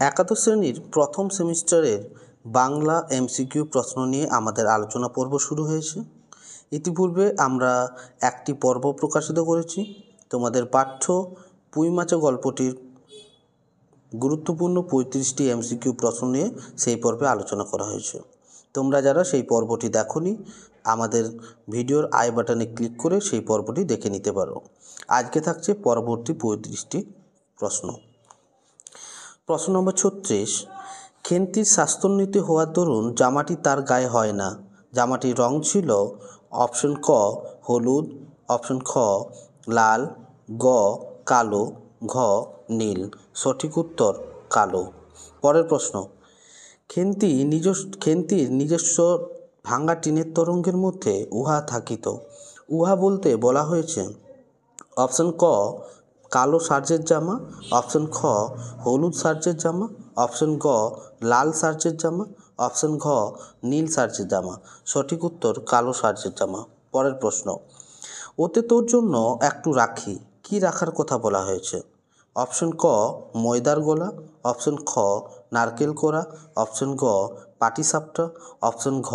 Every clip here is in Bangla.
একাদশ শ্রেণীর প্রথম সেমিস্টারের বাংলা এমসিকিউ প্রশ্ন নিয়ে আমাদের আলোচনা পর্ব শুরু হয়েছে। ইতিপূর্বে আমরা একটি পর্ব প্রকাশিত করেছি। তোমাদের পাঠ্য পুঁই মাছ গল্পটির গুরুত্বপূর্ণ 35টি এমসিকিউ প্রশ্ন নিয়ে সেই পর্বে আলোচনা করা হয়েছে। তোমরা যারা সেই পর্বটি দেখোনি, আমাদের ভিডিওর আই বাটনে ক্লিক করে সেই পর্বটি দেখে নিতে পারো। আজকে থাকছে পরবর্তী 35টি প্রশ্ন। প্রশ্ন নম্বর 36, খেন্তির স্বাস্থ্যোন্নতি হওয়ার দরুন জামাটি তার গায়ে হয় না। জামাটির রং ছিল অপশন ক হলুদ, অপশন খ লাল, গ কালো, ঘ নীল। সঠিক উত্তর কালো। পরের প্রশ্ন, খেন্তির নিজস্ব ভাঙ্গা টিনের তরঙ্গের মধ্যে উহা থাকিত। উহা বলতে বলা হয়েছে অপশন ক কালো সার্জের জামা, অপশন খ হলুদ সার্জের জামা, অপশন গ লাল সার্জের জামা, অপশন ঘ নীল সার্জের জামা। সঠিক উত্তর কালো সার্জের জামা। পরের প্রশ্ন, ওতে তোর জন্য একটু রাখি, কি রাখার কথা বলা হয়েছে? অপশন ক ময়দার গোলা, অপশন খ নারকেল কোড়া, অপশন গ পাটিসাপটা, অপশন ঘ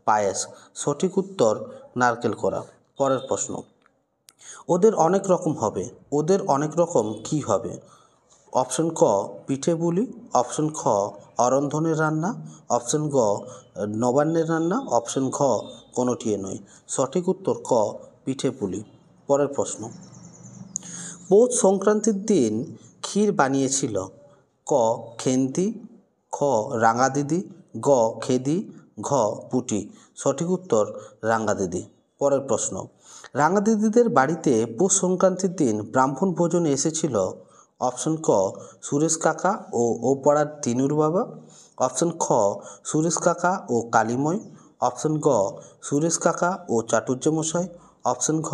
পায়েস। সঠিক উত্তর নারকেল কোড়া। পরের প্রশ্ন, ওদের অনেক রকম হবে, ওদের অনেক রকম কি হবে? অপশন ক পিঠে বুলি, অপশন খ অরন্ধনের রান্না, অপশন গ নবান্নের রান্না, অপশন ঘ কোনোটিয়ে নয়। সঠিক উত্তর ক পিঠে পুলি। পরের প্রশ্ন, পৌষ সংক্রান্তির দিন ক্ষীর বানিয়েছিল। ক খেন্তি, খ রাঙা দিদি, গ খেদি, ঘ পুটি। সঠিক উত্তর রাঙা দিদি। পরের প্রশ্ন, রাঙা দিদিদের বাড়িতে পৌষ সংক্রান্তির দিন ব্রাহ্মণ ভোজনে এসেছিল। অপশন ক সুরেশ কাকা ও পাড়ার তিনুর বাবা, অপশন খ সুরেশ কাকা ও কালীময়, অপশন গ সুরেশ কাকা ও চাটুর্যমশাই, অপশন ঘ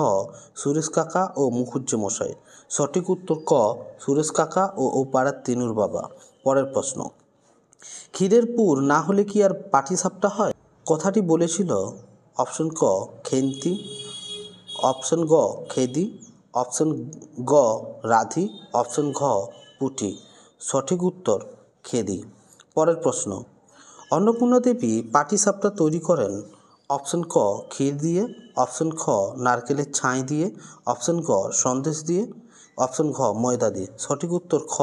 সুরেশ কাকা ও মুখুজ্যমশাই। সঠিক উত্তর ক সুরেশ কাকা ও পাড়ার তিনুর বাবা। পরের প্রশ্ন, ক্ষীরের পুর না হলে কি আর পাটিসাপটা হয়? কথাটি বলেছিল অপশন ক খেন্তি, অপশন গ খেদি, অপশন গ রাধি, অপশন ঘ পুটি। সঠিক উত্তর খেদি। পরের প্রশ্ন, অন্নপূর্ণা দেবী পাটিসাপটা তৈরি করেন। অপশন ক ক্ষীর দিয়ে, অপশন খ নারকেলের ছাই দিয়ে, অপশন গ সন্দেশ দিয়ে, অপশন ঘ ময়দা দিয়ে। সঠিক উত্তর খ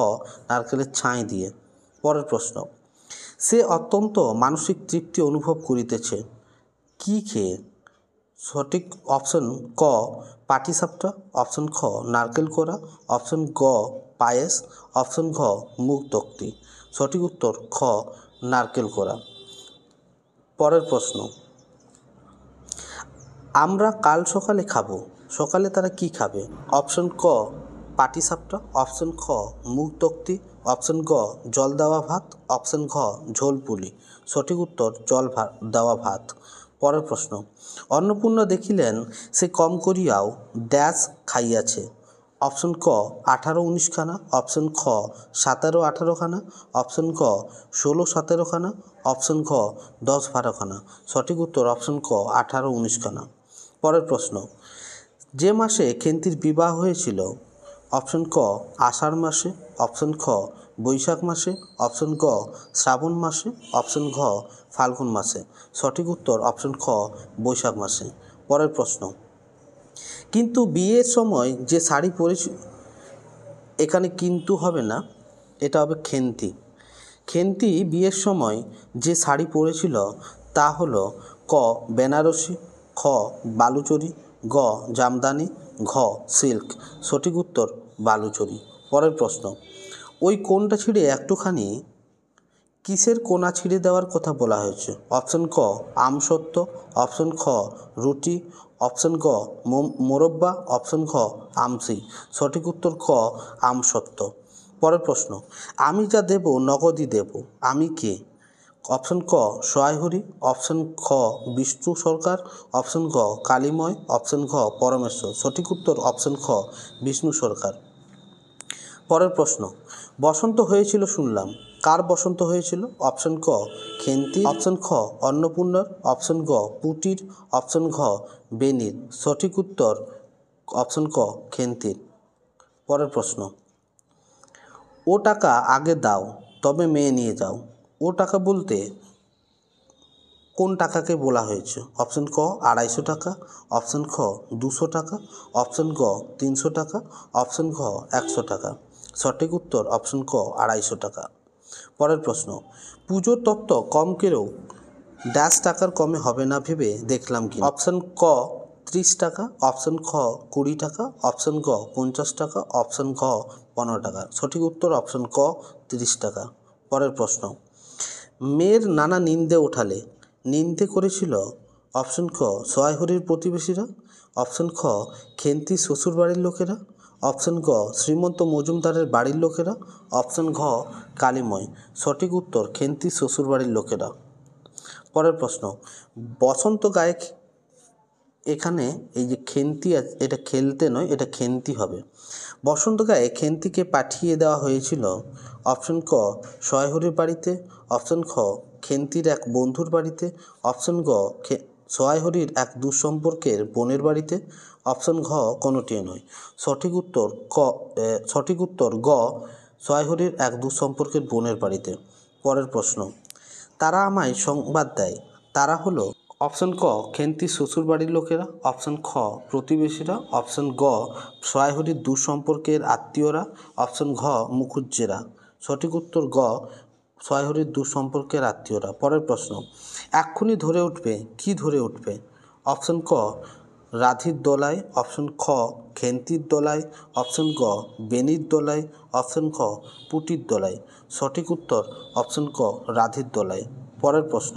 নারকেলের ছাই দিয়ে। পরের প্রশ্ন, সে অত্যন্ত মানসিক তৃপ্তি অনুভব করিতেছে কি খেয়ে? সঠিক অপশন ক পাটিসাপটা, অপশন খ নারকেল কোড়া, অপশন গ পায়েস, অপশন ঘ মুগ তক্তি। সঠিক উত্তর খ নারকেল কোড়া। পরের প্রশ্ন, আমরা কাল সকালে খাবো, সকালে তারা কি খাবে? অপশন ক পাটিসাপটা, অপশন খ মুগ তক্তি, অপশন গ জল দেওয়া ভাত, অপশন ঘ ঝোল পুলি। সঠিক উত্তর জল দেওয়া ভাত। পরের প্রশ্ন, অন্নপূর্ণা দেখিলেন সে কম করিয়াও ড্যাশ খাইয়াছে। অপশন ক 18-19 খানা, অপশন খ 17-18 খানা, অপশন ক 16-17 খানা, অপশন ঘ 10-12 খানা। সঠিক উত্তর অপশন ক 18-19 খানা। পরের প্রশ্ন, যে মাসে খেন্তির বিবাহ হয়েছিল। অপশন ক আষাঢ় মাসে, অপশন খ বৈশাখ মাসে, অপশন গ শ্রাবণ মাসে, অপশন ঘ ফাল্গুন মাসে। সঠিক উত্তর অপশন খ বৈশাখ মাসে। পরের প্রশ্ন, কিন্তু বিয়ের সময় যে শাড়ি পরেছিল, এখানে কিন্তু হবে না, এটা হবে খেন্তি। খেন্তি বিয়ের সময় যে শাড়ি পরেছিল তা হলো ক বেনারসি, খ বালুচরি, গ জামদানি, ঘ সিল্ক। সঠিক উত্তর বালুচরি। পরের প্রশ্ন, ওই কোণটা ছিঁড়ে একটুখানি কিসের কোণা ছিঁড়ে দেওয়ার কথা বলা হয়েছে? অপশন ক আমসত্ত্ব, অপশন খ রুটি, অপশন গ মোরব্বা, অপশন ঘ আমসি। সঠিক উত্তর ক আমসত্ত্ব। পরের প্রশ্ন, আমি যা দেব নগদই দেব, আমি কে? অপশন ক সহায়হরি, অপশন খ বিষ্ণু সরকার, অপশন গ কালীময়, অপশন ঘ পরমেশ্বর। সঠিক উত্তর অপশন খ বিষ্ণু সরকার। পরের প্রশ্ন, বসন্ত হয়েছিল শুনলাম, কার বসন্ত হয়েছিল? অপশন ক খেন্তি, অপশন খ অন্নপূর্ণার, অপশন গ পুটির, অপশন ঘ বেনির। সঠিক উত্তর অপশন ক খেন্তির। পরের প্রশ্ন, ও টাকা আগে দাও, তবে মেয়ে নিয়ে যাও। ও টাকা বলতে কোন টাকাকে বলা হয়েছে? অপশন ক 250 টাকা, অপশন খ 200 টাকা, অপশন গ 300 টাকা, অপশন ঘ 100 টাকা। সঠিক উত্তর অপশন ক 250 টাকা। পরের প্রশ্ন, পুজোর তত্ত্ব কম করেও ড্যাশ টাকার কমে হবে না ভেবে দেখলাম কি? অপশন ক 30 টাকা, অপশন খ 20 টাকা, অপশন গ 50 টাকা, অপশন ঘ 15 টাকা। সঠিক উত্তর অপশন ক 30 টাকা। পরের প্রশ্ন, মেয়ের নানা নিন্দে ওঠালে নিন্দে করেছিল? অপশন খ সোয়াইহরির প্রতিবেশীরা, অপশন খ খেন্তির শ্বশুরবাড়ির লোকেরা, অপশন গ শ্রীমন্ত মজুমদারের বাড়ির লোকেরা, অপশন ঘ কালীময়। সঠিক উত্তর খেন্তির শ্বশুরবাড়ির লোকেরা। পরের প্রশ্ন, বসন্ত গায়ে, এখানে এই যে খেন্তি এটা খেলতে নয়, এটা খেন্তি হবে। বসন্ত গায়ে খেন্তিকে পাঠিয়ে দেওয়া হয়েছিল? অপশন ক সোয়াইহরির বাড়িতে, অপশন খ খেন্তির এক বন্ধুর বাড়িতে, অপশন গ সোয়াইহরির এক দুঃসম্পর্কের বোনের বাড়িতে, অপশন ঘ কোনোটিও নয়। সঠিক উত্তর গ সোয়াইহরির এক দুঃসম্পর্কের বোনের বাড়িতে। পরের প্রশ্ন, তারা আমায় সংবাদ দেয়, তারা হলো? অপশন ক খেন্তির শ্বশুরবাড়ির লোকেরা, অপশন খ প্রতিবেশীরা, অপশন গ সোয়াইহরির দুঃসম্পর্কের আত্মীয়রা, অপশন ঘ মুখুজ্জেরা। সঠিক উত্তর গ সোয়াইহরির দুঃসম্পর্কের আত্মীয়রা। পরের প্রশ্ন, এক্ষুনি ধরে উঠবে, কি ধরে উঠবে? অপশন ক রাধির দোলায়, অপশন খ খেন্তির দোলায়, অপশন গ বেনির দোলায়, অপশন খ পুটির দোলায়। সঠিক উত্তর অপশন ক রাধির দোলায়। পরের প্রশ্ন,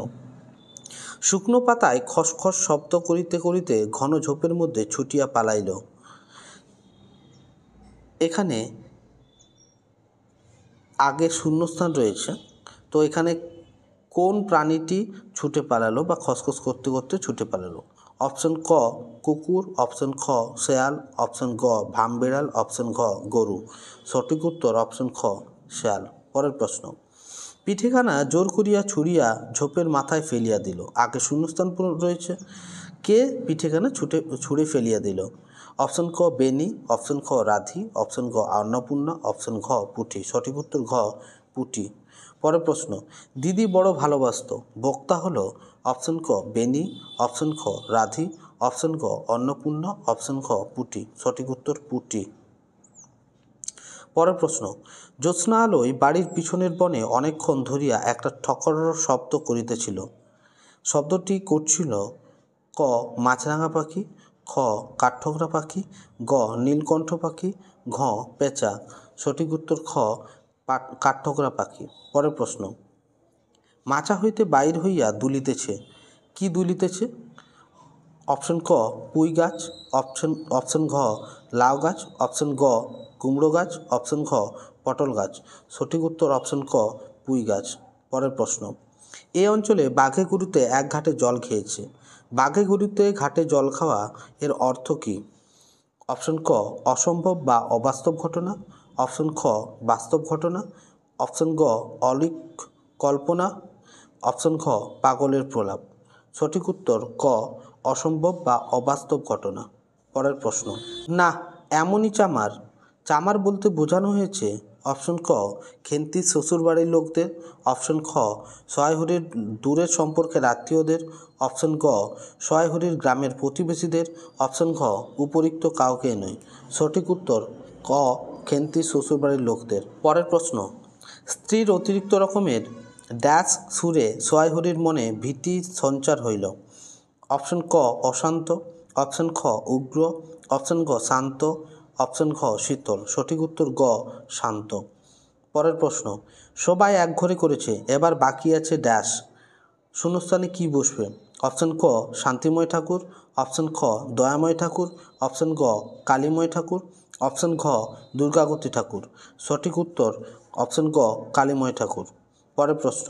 শুকনো পাতায় খসখস শব্দ করিতে করিতে ঘন ঝোপের মধ্যে ছুটিয়া পালাইল। এখানে আগে শূন্যস্থান রয়েছে, তো এখানে কোন প্রাণীটি ছুটে পালালো বা খসখস করতে করতে ছুটে পালালো? অপশন ক কুকুর, অপশন খ শেয়াল, অপশন গ ভামবিড়াল, অপশন ঘ গরু। সঠিক উত্তর অপশন খ শেয়াল। পরের প্রশ্ন, পিঠেখানা জোর করিয়া ছুঁড়িয়া ঝোপের মাথায় ফেলিয়া দিল। আগে শূন্যস্থান রয়েছে, কে পিঠেখানা ছুঁড়ে ফেলিয়া দিল? অপশন ক বেনি, অপশন খ রাধি, অপশন গ অন্নপূর্ণা, অপশন ঘ পুটি। সঠিক উত্তর ঘ পুটি। পরের প্রশ্ন, দিদি বড় ভালোবাসত, বক্তা হলো? অপশন ক বেনি, অপশন খ রাধি, অপশন গ অন্নপূর্ণা, অপশন খ পুটি। সঠিক উত্তর পুটি। পরের প্রশ্ন, জ্যোৎস্না আলোয় বাড়ির পিছনের বনে অনেকক্ষণ ধরিয়া একটা ঠকর শব্দ করিতেছিল। শব্দটি করছিল? ক মাছরাঙা পাখি, খ কাঠঠোকরা পাখি, গ নীলকণ্ঠ পাখি, ঘ পেঁচা। সঠিক উত্তর খ কাঠঠোকরা পাখি। পরের প্রশ্ন, মাচা হইতে বাইর হইয়া দুলিতেছে, কি দুলিতেছে? অপশন ক পুঁই গাছ, অপশন ঘ লাউ গাছ, অপশন গ কুমড়ো গাছ, অপশন ঘ পটল গাছ। সঠিক উত্তর অপশন ক পুঁই গাছ। পরের প্রশ্ন, এই অঞ্চলে বাঘে গরুতে এক ঘাটে জল খেয়েছে। বাঘে গরুতে ঘাটে জল খাওয়া এর অর্থ কী? অপশন ক অসম্ভব বা অবাস্তব ঘটনা, অপশন খ বাস্তব ঘটনা, অপশন গ অলীক কল্পনা, অপশন খ পাগলের প্রলাপ। সঠিক উত্তর ক অসম্ভব বা অবাস্তব ঘটনা। পরের প্রশ্ন, না এমনই চামার, চামার বলতে বোঝানো হয়েছে? অপশন ক খেন্তির শ্বশুরবাড়ির লোকদের, অপশন খ সোয়াইহরির দূরের সম্পর্কের আত্মীয়দের, অপশন গ সোয়াইহরির গ্রামের প্রতিবেশীদের, অপশন ঘ উপরিক্ত কাউকে নয়। সঠিক উত্তর ক খেন্তির শ্বশুরবাড়ির লোকদের। পরের প্রশ্ন, স্ত্রীর অতিরিক্ত রকমের ড্যাশ সুরে সোয়াইহরির মনে ভীতি সঞ্চার হইল। অপশন ক অশান্ত, অপশন খ উগ্র, অপশন গ শান্ত, অপশন ঘ শীতল। সঠিক উত্তর গ শান্ত। পরের প্রশ্ন, সবাই এক ঘরে করেছে, এবার বাকি আছে ড্যাশ, শূন্যস্থানে কি বসবে? অপশন ক শান্তিময় ঠাকুর, অপশন খ দয়াময় ঠাকুর, অপশন গ কালীময় ঠাকুর, অপশন ঘ দুর্গাবতী ঠাকুর। সঠিক উত্তর অপশন গ কালীময় ঠাকুর। পরের প্রশ্ন,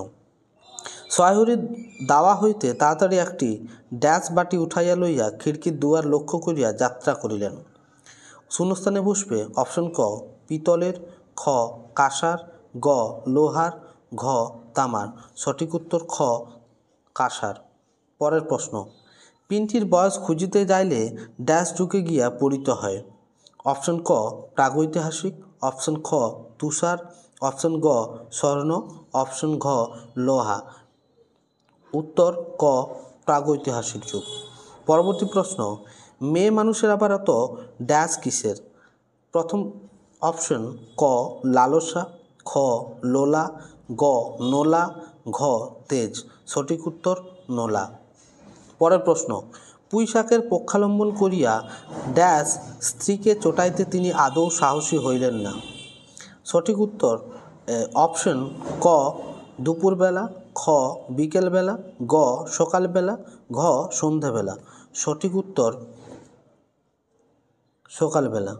সোয়াইহরির দাওয়া হইতে তাড়াতাড়ি একটি ড্যাশ বাটি উঠাইয়া লইয়া খিড়কির দুয়ার লক্ষ্য করিয়া যাত্রা করিলেন। শূন্যস্থানে বসবে? অপশন ক পিতলের, খ কাঁসার, গ লোহার, ঘ তামার। সঠিক উত্তর খ কাঁসার। পরের প্রশ্ন, পিনটির বয়স খুঁজিতে যাইলে ড্যাশ যুগে গিয়া পড়িতে হয়। অপশন ক প্রাগৈতিহাসিক, অপশন খ তুষার, অপশন গ স্বর্ণ, অপশন ঘ লোহা, উত্তর ক প্রাগৈতিহাসিক যুগ। পরবর্তী প্রশ্ন, মেয়ে মানুষের আবার এত ড্যাশ কিসের? প্রথম অপশন ক লালসা, খ লোলা, গ নোলা, ঘ তেজ। সঠিক উত্তর নোলা। পরের প্রশ্ন, পুঁই শাকের পক্ষালম্বন করিয়া ড্যাশ স্ত্রীকে চোটাইতে তিনি আদৌ সাহসী হইলেন না। সঠিক উত্তর অপশন ক দুপুরবেলা, খ বিকেলবেলা, গ সকালবেলা, ঘ সন্ধ্যাবেলা। সঠিক উত্তর সকালবেলা।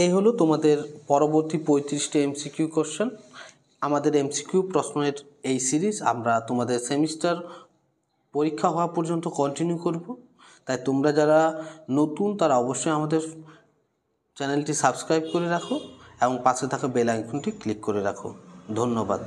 এই হলো তোমাদের পরবর্তী 35টি এমসিকিউ কোশ্চেন। আমাদের এমসিকিউ প্রশ্নের এই সিরিজ আমরা তোমাদের সেমিস্টার পরীক্ষা হওয়া পর্যন্ত কন্টিনিউ করব। তাই তোমরা যারা নতুন তারা অবশ্যই আমাদের চ্যানেলটি সাবস্ক্রাইব করে রাখো এবং পাশে থাকা বেল আইকনটি ক্লিক করে রাখো। ধন্যবাদ।